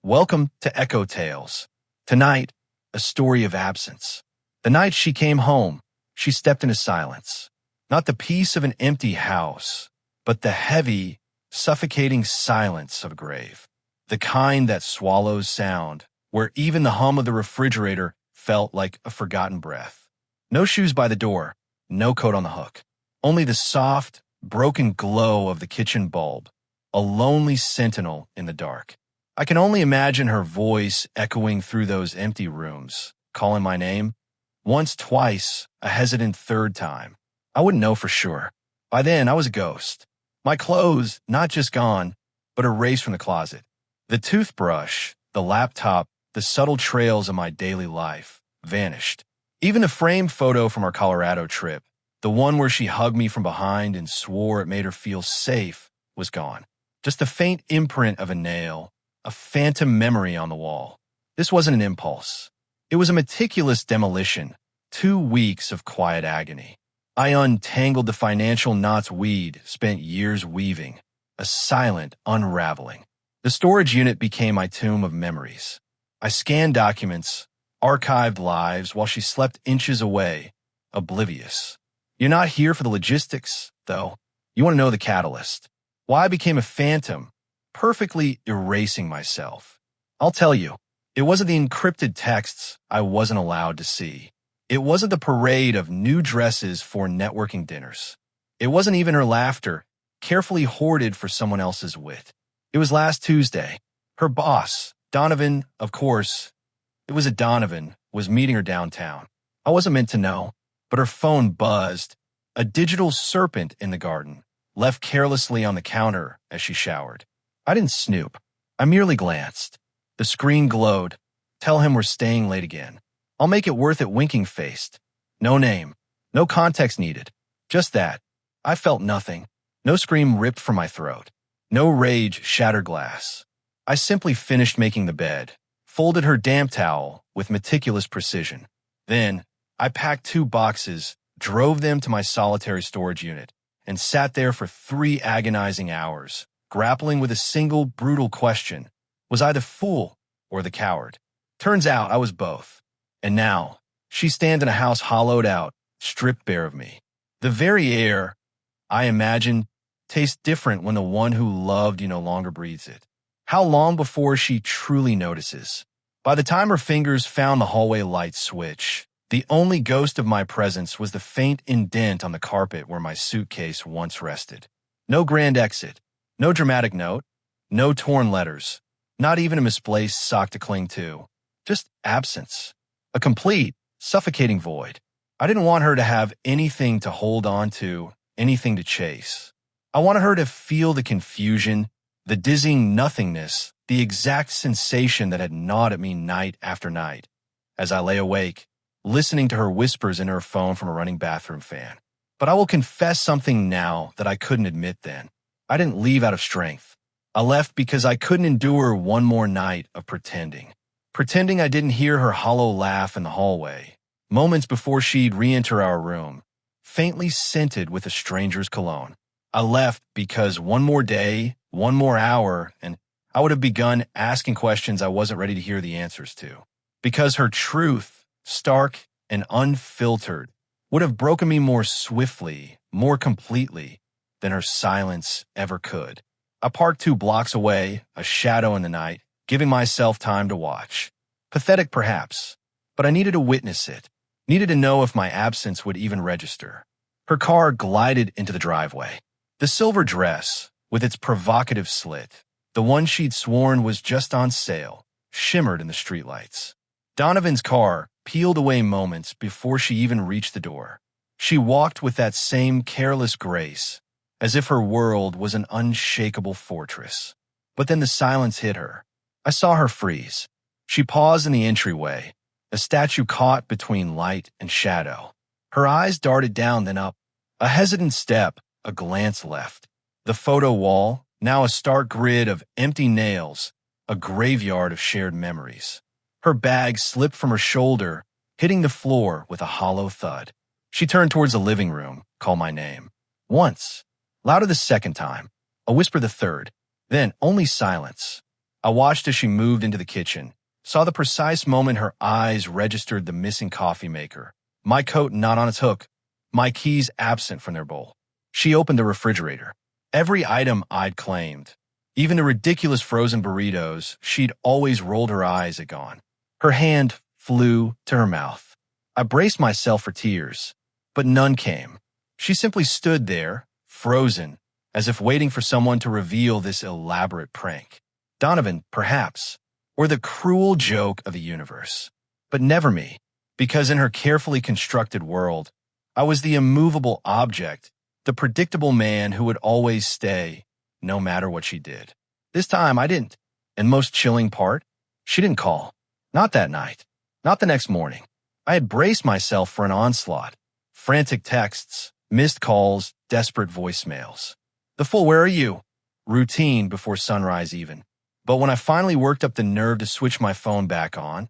Welcome to Echo Tales. Tonight, a story of absence. The night she came home, she stepped into silence. Not the peace of an empty house, but the heavy, suffocating silence of a grave. The kind that swallows sound, where even the hum of the refrigerator felt like a forgotten breath. No shoes by the door, no coat on the hook. Only the soft, broken glow of the kitchen bulb, a lonely sentinel in the dark. I can only imagine her voice echoing through those empty rooms, calling my name. Once, twice, a hesitant third time. I wouldn't know for sure. By then, I was a ghost. My clothes, not just gone, but erased from the closet. The toothbrush, the laptop, the subtle trails of my daily life vanished. Even the framed photo from our Colorado trip, the one where she hugged me from behind and swore it made her feel safe, was gone. Just a faint imprint of a nail, a phantom memory on the wall. This wasn't an impulse. It was a meticulous demolition, 2 weeks of quiet agony. I untangled the financial knots we'd spent years weaving, a silent unraveling. The storage unit became my tomb of memories. I scanned documents, archived lives while she slept inches away, oblivious. You're not here for the logistics, though. You want to know the catalyst. Why I became a phantom, perfectly erasing myself. I'll tell you, it wasn't the encrypted texts I wasn't allowed to see. It wasn't the parade of new dresses for networking dinners. It wasn't even her laughter, carefully hoarded for someone else's wit. It was last Tuesday. Her boss, Donovan, of course, it was a Donovan, was meeting her downtown. I wasn't meant to know, but her phone buzzed. A digital serpent in the garden, left carelessly on the counter as she showered. I didn't snoop. I merely glanced. The screen glowed. Tell him we're staying late again. I'll make it worth it, winking-faced. No name. No context needed. Just that. I felt nothing. No scream ripped from my throat. No rage shattered glass. I simply finished making the bed, folded her damp towel with meticulous precision. Then, I packed 2 boxes, drove them to my solitary storage unit, and sat there for 3 agonizing hours, grappling with a single brutal question. Was I the fool or the coward? Turns out I was both. And now, she stands in a house hollowed out, stripped bare of me. The very air, I imagine, tastes different when the one who loved you no longer breathes it. How long before she truly notices? By the time her fingers found the hallway light switch, the only ghost of my presence was the faint indent on the carpet where my suitcase once rested. No grand exit. No dramatic note, no torn letters, not even a misplaced sock to cling to. Just absence. A complete, suffocating void. I didn't want her to have anything to hold on to, anything to chase. I wanted her to feel the confusion, the dizzying nothingness, the exact sensation that had gnawed at me night after night, as I lay awake, listening to her whispers in her phone from a running bathroom fan. But I will confess something now that I couldn't admit then. I didn't leave out of strength. I left because I couldn't endure one more night of pretending. Pretending I didn't hear her hollow laugh in the hallway, moments before she'd re-enter our room, faintly scented with a stranger's cologne. I left because one more day, one more hour, and I would have begun asking questions I wasn't ready to hear the answers to. Because her truth, stark and unfiltered, would have broken me more swiftly, more completely, than her silence ever could. I parked 2 blocks away, a shadow in the night, giving myself time to watch. Pathetic perhaps, but I needed to witness it, needed to know if my absence would even register. Her car glided into the driveway. The silver dress, with its provocative slit, the one she'd sworn was just on sale, shimmered in the streetlights. Donovan's car peeled away moments before she even reached the door. She walked with that same careless grace, as if her world was an unshakable fortress. But then the silence hit her. I saw her freeze. She paused in the entryway, a statue caught between light and shadow. Her eyes darted down, then up. A hesitant step, a glance left. The photo wall, now a stark grid of empty nails, a graveyard of shared memories. Her bag slipped from her shoulder, hitting the floor with a hollow thud. She turned towards the living room, called my name. Once. Louder the second time, a whisper the third, then only silence. I watched as she moved into the kitchen, saw the precise moment her eyes registered the missing coffee maker, my coat not on its hook, my keys absent from their bowl. She opened the refrigerator. Every item I'd claimed, even the ridiculous frozen burritos she'd always rolled her eyes at gone. Her hand flew to her mouth. I braced myself for tears, but none came. She simply stood there, frozen, as if waiting for someone to reveal this elaborate prank. Donovan, perhaps, or the cruel joke of the universe. But never me, because in her carefully constructed world, I was the immovable object, the predictable man who would always stay, no matter what she did. This time I didn't. And most chilling part, she didn't call. Not that night. Not the next morning. I had braced myself for an onslaught. Frantic texts, missed calls, desperate voicemails. The full "where are you?" routine before sunrise even. But when I finally worked up the nerve to switch my phone back on,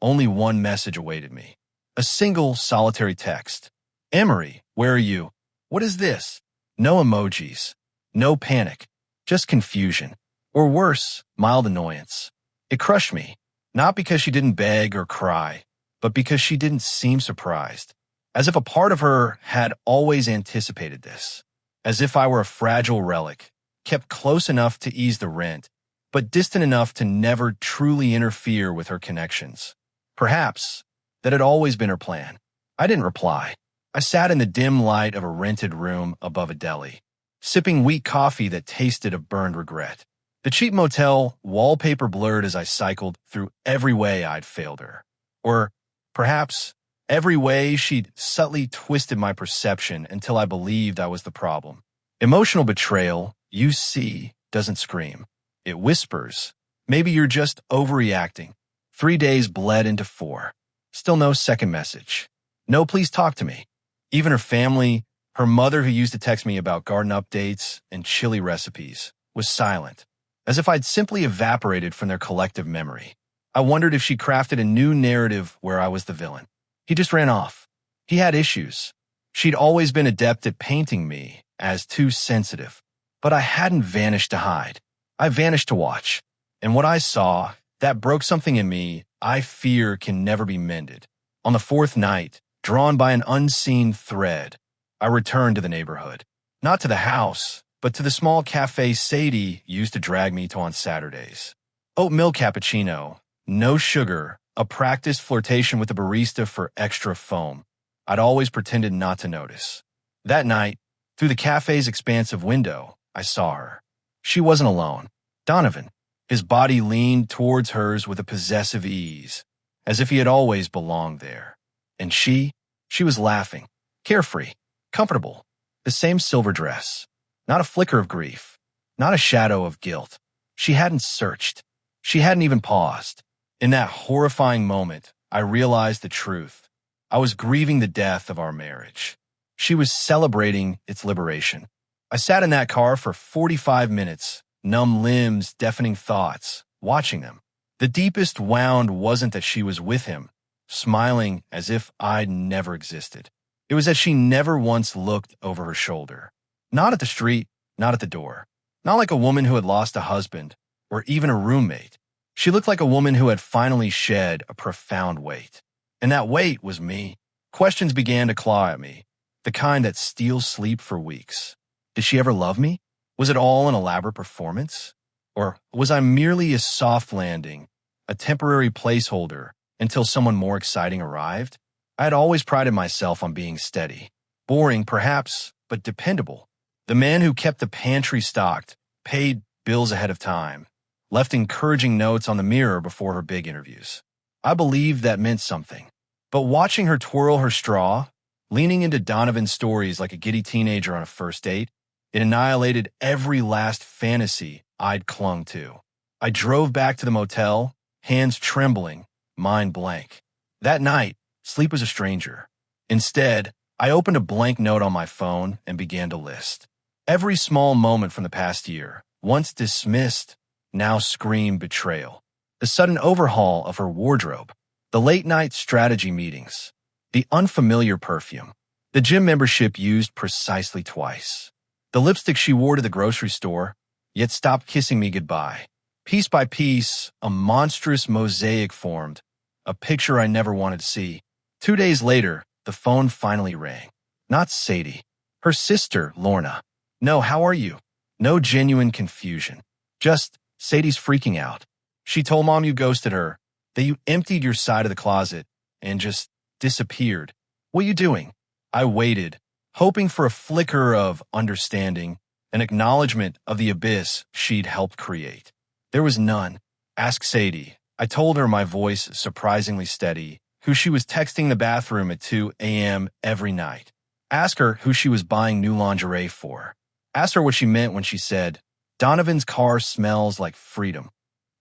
only one message awaited me. A single solitary text. "Emery, where are you?" What is this? No emojis. No panic. Just confusion. Or worse, mild annoyance. It crushed me. Not because she didn't beg or cry, but because she didn't seem surprised. As if a part of her had always anticipated this. As if I were a fragile relic, kept close enough to ease the rent, but distant enough to never truly interfere with her connections. Perhaps that had always been her plan. I didn't reply. I sat in the dim light of a rented room above a deli, sipping weak coffee that tasted of burned regret. The cheap motel wallpaper blurred as I cycled through every way I'd failed her. Or perhaps every way she'd subtly twisted my perception until I believed I was the problem. Emotional betrayal, you see, doesn't scream. It whispers. Maybe you're just overreacting. 3 days bled into 4. Still no second message. No "please talk to me." Even her family, her mother who used to text me about garden updates and chili recipes, was silent, as if I'd simply evaporated from their collective memory. I wondered if she crafted a new narrative where I was the villain. He just ran off. He had issues. She'd always been adept at painting me as too sensitive, but I hadn't vanished to hide. I vanished to watch. And what I saw, that broke something in me I fear can never be mended. On the 4th night, drawn by an unseen thread, I returned to the neighborhood. Not to the house, but to the small cafe Sadie used to drag me to on Saturdays. Oat milk cappuccino, no sugar, a practiced flirtation with the barista for extra foam. I'd always pretended not to notice. That night, through the cafe's expansive window, I saw her. She wasn't alone. Donovan. His body leaned towards hers with a possessive ease, as if he had always belonged there. And she was laughing, carefree, comfortable, the same silver dress. Not a flicker of grief, not a shadow of guilt. She hadn't searched. She hadn't even paused. In that horrifying moment, I realized the truth. I was grieving the death of our marriage. She was celebrating its liberation. I sat in that car for 45 minutes, numb limbs, deafening thoughts, watching them. The deepest wound wasn't that she was with him, smiling as if I'd never existed. It was that she never once looked over her shoulder. Not at the street, not at the door. Not like a woman who had lost a husband, or even a roommate. She looked like a woman who had finally shed a profound weight. And that weight was me. Questions began to claw at me, the kind that steals sleep for weeks. Did she ever love me? Was it all an elaborate performance? Or was I merely a soft landing, a temporary placeholder until someone more exciting arrived? I had always prided myself on being steady. Boring, perhaps, but dependable. The man who kept the pantry stocked, paid bills ahead of time, left encouraging notes on the mirror before her big interviews. I believed that meant something. But watching her twirl her straw, leaning into Donovan's stories like a giddy teenager on a first date, it annihilated every last fantasy I'd clung to. I drove back to the motel, hands trembling, mind blank. That night, sleep was a stranger. Instead, I opened a blank note on my phone and began to list. Every small moment from the past year, once dismissed, now screamed betrayal. The sudden overhaul of her wardrobe, the late-night strategy meetings, the unfamiliar perfume, the gym membership used precisely twice, the lipstick she wore to the grocery store, yet stopped kissing me goodbye. Piece by piece, a monstrous mosaic formed, a picture I never wanted to see. 2 days later, the phone finally rang. Not Sadie. Her sister, Lorna. No, how are you? No genuine confusion. Just, Sadie's freaking out. She told Mom you ghosted her, that you emptied your side of the closet, and just disappeared. What are you doing? I waited, hoping for a flicker of understanding, an acknowledgement of the abyss she'd helped create. There was none. Ask Sadie. I told her, my voice surprisingly steady, who she was texting the bathroom at 2 a.m. every night. Ask her who she was buying new lingerie for. Ask her what she meant when she said, Donovan's car smells like freedom.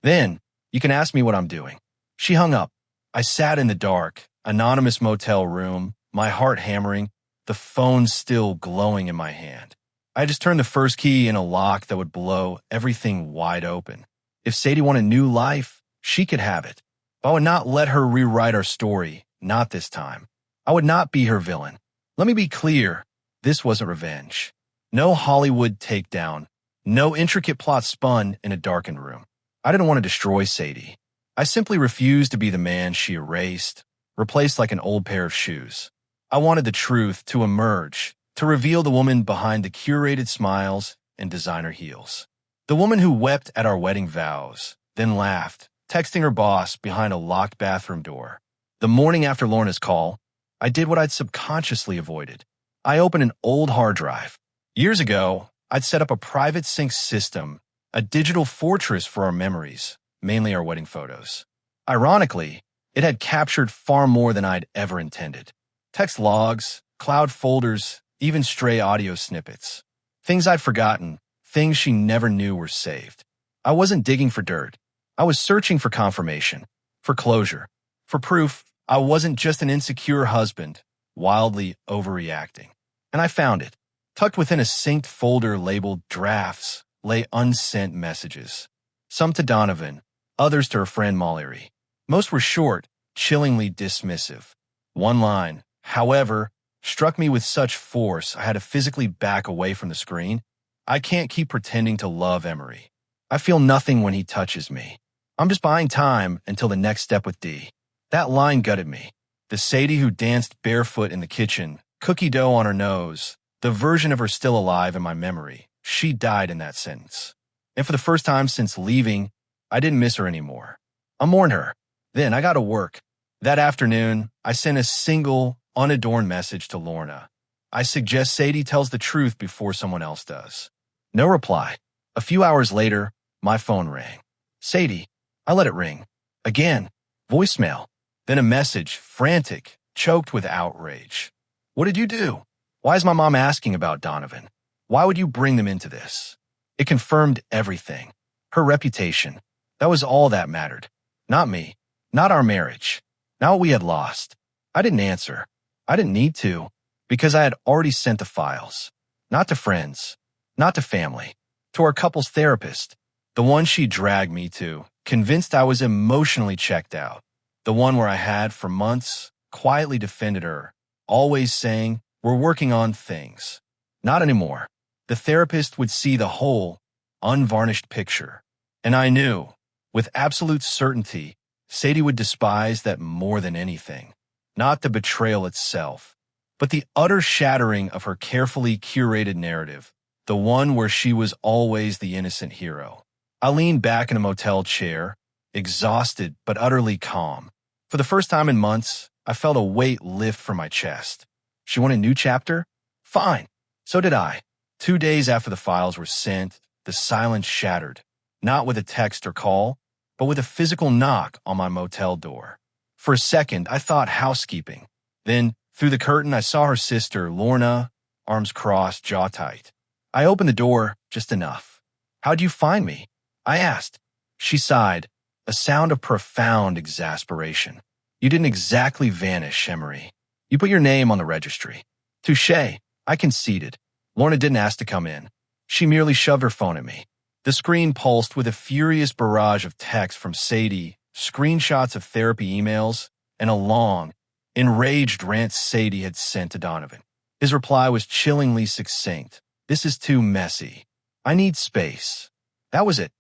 Then, you can ask me what I'm doing. She hung up. I sat in the dark, anonymous motel room, my heart hammering, the phone still glowing in my hand. I just turned the first key in a lock that would blow everything wide open. If Sadie wanted new life, she could have it. But I would not let her rewrite our story, not this time. I would not be her villain. Let me be clear, this wasn't revenge. No Hollywood takedown, no intricate plot spun in a darkened room. I didn't want to destroy Sadie. I simply refused to be the man she erased, replaced like an old pair of shoes. I wanted the truth to emerge, to reveal the woman behind the curated smiles and designer heels. The woman who wept at our wedding vows, then laughed, texting her boss behind a locked bathroom door. The morning after Lorna's call, I did what I'd subconsciously avoided. I opened an old hard drive. Years ago, I'd set up a private sync system, a digital fortress for our memories, mainly our wedding photos. Ironically, it had captured far more than I'd ever intended. Text logs, cloud folders, even stray audio snippets. Things I'd forgotten, things she never knew were saved. I wasn't digging for dirt. I was searching for confirmation, for closure, for proof I wasn't just an insecure husband, wildly overreacting. And I found it. Tucked within a synced folder labeled Drafts lay unsent messages. Some to Donovan, others to her friend Molly. Most were short, chillingly dismissive. One line, however, struck me with such force I had to physically back away from the screen. I can't keep pretending to love Emery. I feel nothing when he touches me. I'm just buying time until the next step with D. That line gutted me. The Sadie who danced barefoot in the kitchen, cookie dough on her nose, the version of her still alive in my memory, she died in that sentence. And for the first time since leaving, I didn't miss her anymore. I mourned her. Then I got to work. That afternoon, I sent a single, unadorned message to Lorna. I suggest Sadie tells the truth before someone else does. No reply. A few hours later, my phone rang. Sadie. I let it ring. Again. Voicemail. Then a message, frantic, choked with outrage. What did you do? Why is my mom asking about Donovan? Why would you bring them into this? It confirmed everything. Her reputation. That was all that mattered. Not me. Not our marriage. Not what we had lost. I didn't answer. I didn't need to, because I had already sent the files. Not to friends. Not to family. To our couple's therapist. The one she dragged me to, convinced I was emotionally checked out. The one where I had, for months, quietly defended her, always saying, we're working on things. Not anymore. The therapist would see the whole, unvarnished picture. And I knew, with absolute certainty, Sadie would despise that more than anything. Not the betrayal itself, but the utter shattering of her carefully curated narrative, the one where she was always the innocent hero. I leaned back in a motel chair, exhausted but utterly calm. For the first time in months, I felt a weight lift from my chest. She wanted a new chapter? Fine. So did I. 2 days after the files were sent, the silence shattered, not with a text or call, but with a physical knock on my motel door. For a second, I thought housekeeping. Then, through the curtain, I saw her sister, Lorna, arms crossed, jaw tight. I opened the door just enough. How'd you find me? I asked. She sighed, a sound of profound exasperation. You didn't exactly vanish, Emery. You put your name on the registry. Touché, I conceded. Lorna didn't ask to come in. She merely shoved her phone at me. The screen pulsed with a furious barrage of text from Sadie, screenshots of therapy emails, and a long, enraged rant Sadie had sent to Donovan. His reply was chillingly succinct. This is too messy. I need space. That was it.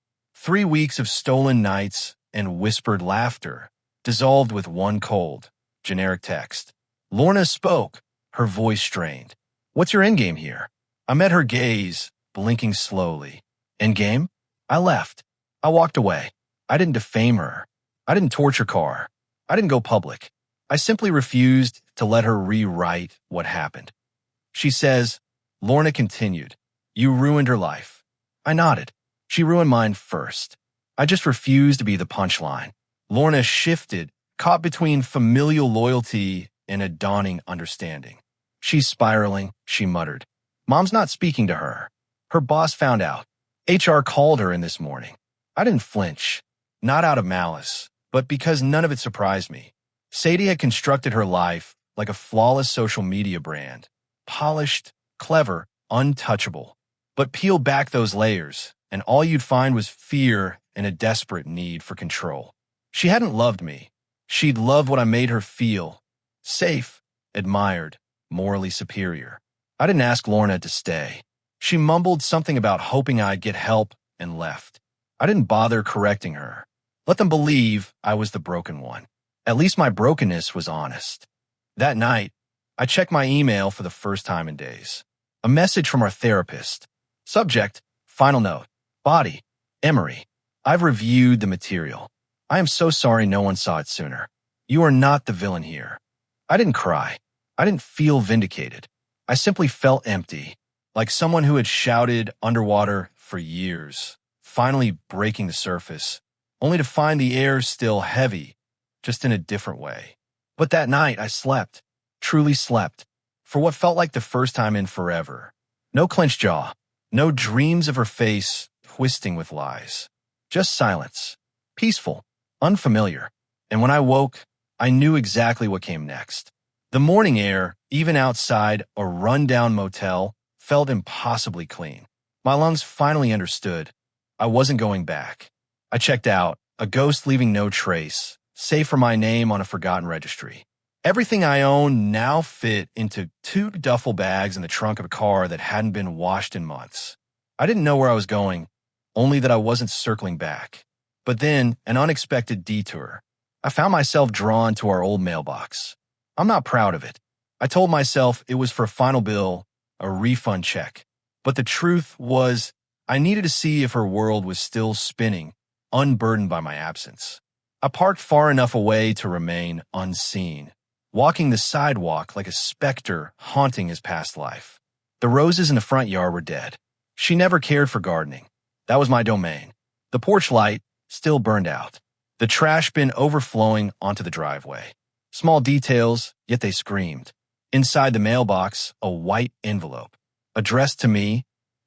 3 weeks of stolen nights and whispered laughter dissolved with one cold, generic text. Lorna spoke, her voice strained. What's your endgame here? I met her gaze, blinking slowly. Endgame? I left. I walked away. I didn't defame her. I didn't torture Carr. I didn't go public. I simply refused to let her rewrite what happened. She says, Lorna continued, you ruined her life. I nodded. She ruined mine first. I just refused to be the punchline. Lorna shifted, caught between familial loyalty and a dawning understanding. She's spiraling, she muttered. Mom's not speaking to her. Her boss found out. HR called her in this morning. I didn't flinch, not out of malice, but because none of it surprised me. Sadie had constructed her life like a flawless social media brand, polished, clever, untouchable. But peel back those layers, and all you'd find was fear and a desperate need for control. She hadn't loved me. She'd loved what I made her feel. Safe, admired, morally superior. I didn't ask Lorna to stay. She mumbled something about hoping I'd get help and left. I didn't bother correcting her. Let them believe I was the broken one. At least my brokenness was honest. That night, I checked my email for the first time in days. A message from our therapist. Subject, final note. Body, Emery. I've reviewed the material. I am so sorry no one saw it sooner. You are not the villain here. I didn't cry. I didn't feel vindicated. I simply felt empty, like someone who had shouted underwater for years, finally breaking the surface, only to find the air still heavy, just in a different way. But that night I slept, truly slept, for what felt like the first time in forever. No clenched jaw, no dreams of her face twisting with lies. Just silence, peaceful, unfamiliar. And when I woke, I knew exactly what came next. The morning air, even outside a run-down motel, felt impossibly clean. My lungs finally understood. I wasn't going back. I checked out, a ghost leaving no trace, save for my name on a forgotten registry. Everything I owned now fit into 2 duffel bags in the trunk of a car that hadn't been washed in months. I didn't know where I was going, only that I wasn't circling back. But then, an unexpected detour. I found myself drawn to our old mailbox. I'm not proud of it. I told myself it was for a final bill, a refund check. But the truth was, I needed to see if her world was still spinning, unburdened by my absence. I parked far enough away to remain unseen, walking the sidewalk like a specter haunting his past life. The roses in the front yard were dead. She never cared for gardening. That was my domain. The porch light still burned out. The trash bin overflowing onto the driveway. Small details, yet they screamed. Inside the mailbox, a white envelope, addressed to me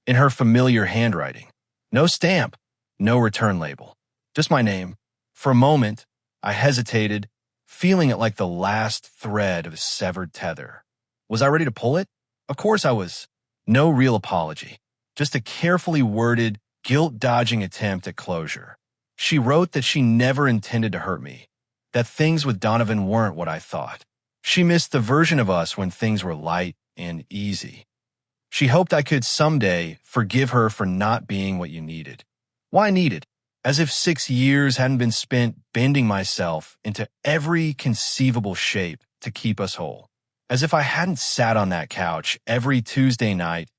in her familiar handwriting. No stamp, no return label, just my name. For a moment, I hesitated, feeling it like the last thread of a severed tether. Was I ready to pull it? Of course I was. No real apology, just a carefully worded, guilt-dodging attempt at closure. She wrote that she never intended to hurt me, that things with Donovan weren't what I thought. She missed the version of us when things were light and easy. She hoped I could someday forgive her for not being what you needed. Why needed? As if 6 years hadn't been spent bending myself into every conceivable shape to keep us whole. As if I hadn't sat on that couch every Tuesday night,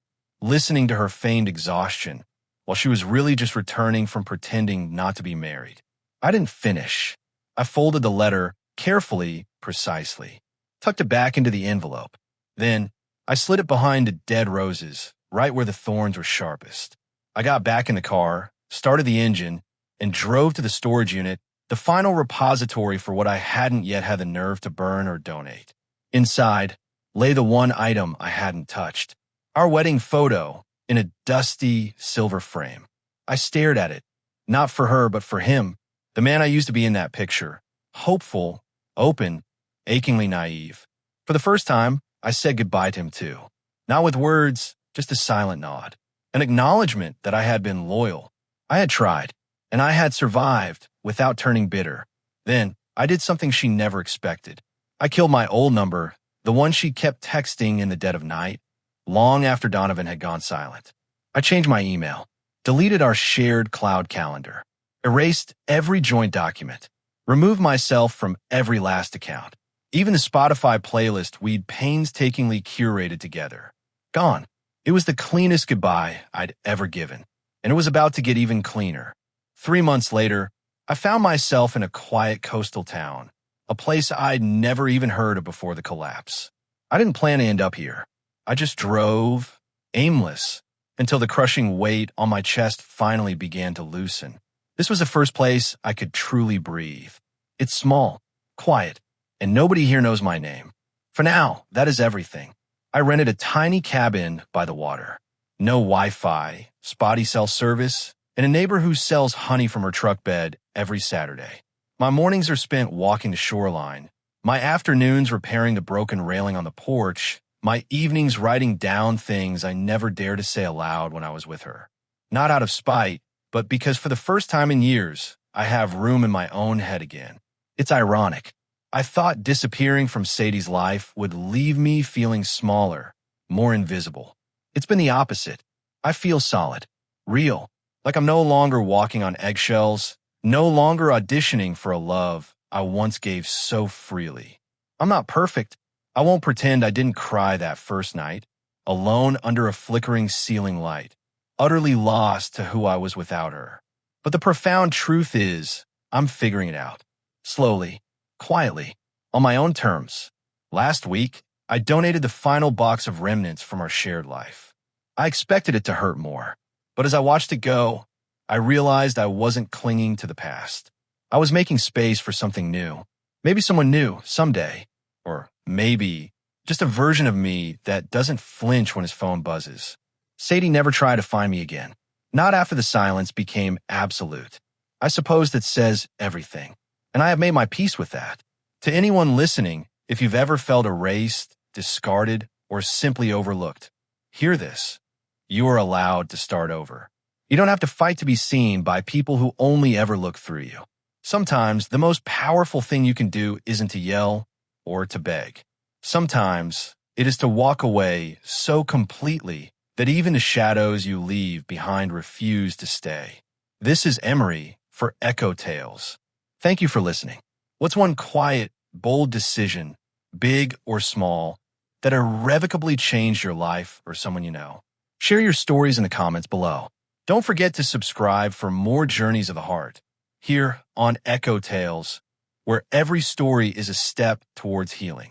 listening to her feigned exhaustion, while she was really just returning from pretending not to be married. I didn't finish. I folded the letter carefully, precisely, tucked it back into the envelope. Then, I slid it behind the dead roses, right where the thorns were sharpest. I got back in the car, started the engine, and drove to the storage unit, the final repository for what I hadn't yet had the nerve to burn or donate. Inside lay the one item I hadn't touched, our wedding photo in a dusty silver frame. I stared at it, not for her but for him, the man I used to be in that picture, hopeful, open, achingly naive. For the first time, I said goodbye to him too. Not with words, just a silent nod. An acknowledgement that I had been loyal. I had tried, and I had survived without turning bitter. Then, I did something she never expected. I killed my old number, the one she kept texting in the dead of night, long after Donovan had gone silent. I changed my email. deleted our shared cloud calendar, erased every joint document, removed myself from every last account. Even the Spotify playlist we'd painstakingly curated together. Gone. It was the cleanest goodbye I'd ever given, and it was about to get even cleaner. 3 months later, I found myself in a quiet coastal town, a place I'd never even heard of before the collapse. I didn't plan to end up here. I just drove, aimless, until the crushing weight on my chest finally began to loosen. This was the first place I could truly breathe. It's small, quiet, and nobody here knows my name. For now, that is everything. I rented a tiny cabin by the water. No Wi-Fi, spotty cell service, and a neighbor who sells honey from her truck bed every Saturday. My mornings are spent walking the shoreline, my afternoons repairing the broken railing on the porch, my evenings writing down things I never dared to say aloud when I was with her. Not out of spite, but because for the first time in years, I have room in my own head again. It's ironic. I thought disappearing from Sadie's life would leave me feeling smaller, more invisible. It's been the opposite. I feel solid, real, like I'm no longer walking on eggshells, no longer auditioning for a love I once gave so freely. I'm not perfect. I won't pretend I didn't cry that first night, alone under a flickering ceiling light, utterly lost to who I was without her. But the profound truth is, I'm figuring it out. Slowly, quietly, on my own terms. Last week, I donated the final box of remnants from our shared life. I expected it to hurt more, but as I watched it go, I realized I wasn't clinging to the past. I was making space for something new. Maybe someone new, someday. Or maybe just a version of me that doesn't flinch when his phone buzzes. Sadie never tried to find me again. Not after the silence became absolute. I suppose that says everything. And I have made my peace with that. To anyone listening, if you've ever felt erased, discarded, or simply overlooked, hear this. You are allowed to start over. You don't have to fight to be seen by people who only ever look through you. Sometimes the most powerful thing you can do isn't to yell or to beg. Sometimes it is to walk away so completely that even the shadows you leave behind refuse to stay. This is Emery for Echo Tales. Thank you for listening. What's one quiet, bold decision, big or small, that irrevocably changed your life or someone you know? Share your stories in the comments below. Don't forget to subscribe for more journeys of the heart, here on Echo Tales, where every story is a step towards healing.